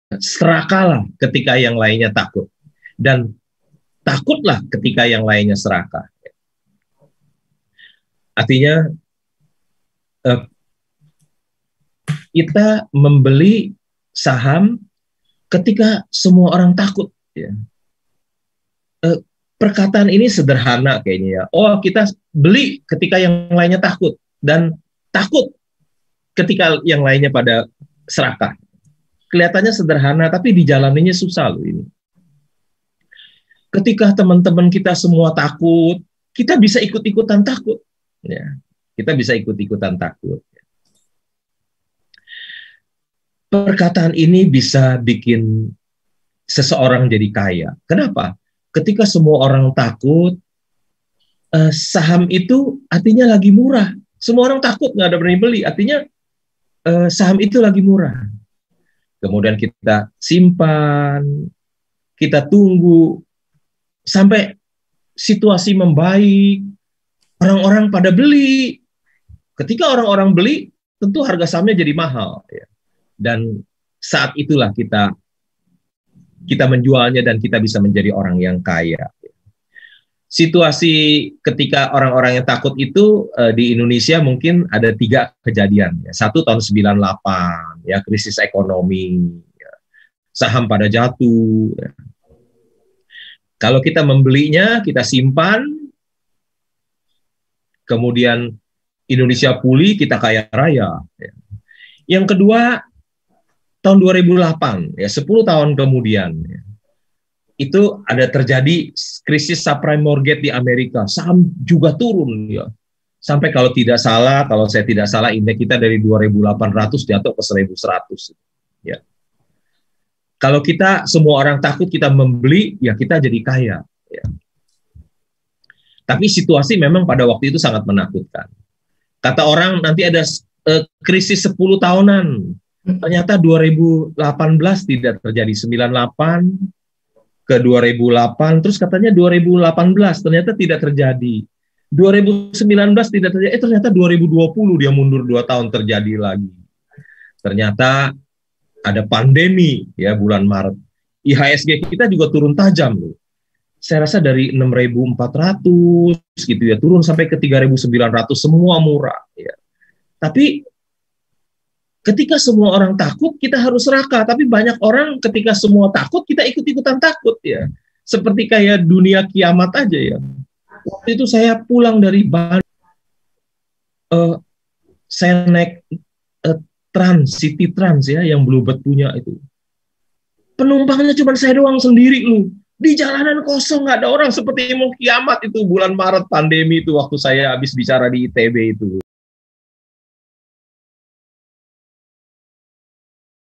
Serakalah ketika yang lainnya takut, dan takutlah ketika yang lainnya serakah. Artinya kita membeli saham ketika semua orang takut. Ya. Perkataan ini sederhana kayaknya ya. Oh, kita beli ketika yang lainnya takut, dan takut ketika yang lainnya pada serakah. Kelihatannya sederhana, tapi dijalaninya susah loh ini. Ketika teman-teman kita semua takut, kita bisa ikut-ikutan takut. Ya, kita bisa ikut-ikutan takut. Perkataan ini bisa bikin seseorang jadi kaya. Kenapa? Ketika semua orang takut, saham itu artinya lagi murah. Semua orang takut, nggak ada berani beli. Artinya saham itu lagi murah. Kemudian kita simpan, kita tunggu sampai situasi membaik, orang-orang pada beli. Ketika orang-orang beli, tentu harga sahamnya jadi mahal. Ya. Dan saat itulah kita menjualnya dan kita bisa menjadi orang yang kaya. Situasi ketika orang-orang yang takut itu di Indonesia mungkin ada 3 kejadian. Ya. 1 tahun 98, ya, krisis ekonomi, ya. Saham pada jatuh. Ya. Kalau kita membelinya, kita simpan, kemudian Indonesia pulih, kita kaya raya. Ya. Yang kedua, tahun 2008, ya, 10 tahun kemudian, ya, itu ada terjadi krisis subprime mortgage di Amerika, saham juga turun, ya. Sampai kalau saya tidak salah, indeks kita dari 2.800 jatuh ke 1.100. Ya. Kalau kita semua orang takut, kita membeli, ya kita jadi kaya. Ya. Tapi situasi memang pada waktu itu sangat menakutkan. Kata orang nanti ada krisis 10 tahunan. Ternyata 2018 tidak terjadi, 98 ke 2008, terus katanya 2018 ternyata tidak terjadi, 2019 tidak terjadi, ternyata 2020 dia mundur 2 tahun terjadi lagi. Ternyata ada pandemi ya bulan Maret. IHSG kita juga turun tajam loh. Saya rasa dari 6.400 gitu ya, turun sampai ke 3.900, semua murah ya. Tapi ketika semua orang takut, kita harus serakah. Tapi banyak orang ketika semua takut, kita ikut-ikutan takut ya. Seperti kayak dunia kiamat aja ya. Waktu itu saya pulang dari Bandung, saya naik City Trans ya, yang Bluebird punya itu. Penumpangnya cuma saya doang sendiri lu. Di jalanan kosong, nggak ada orang, seperti mau kiamat itu bulan Maret pandemi itu waktu saya habis bicara di ITB itu.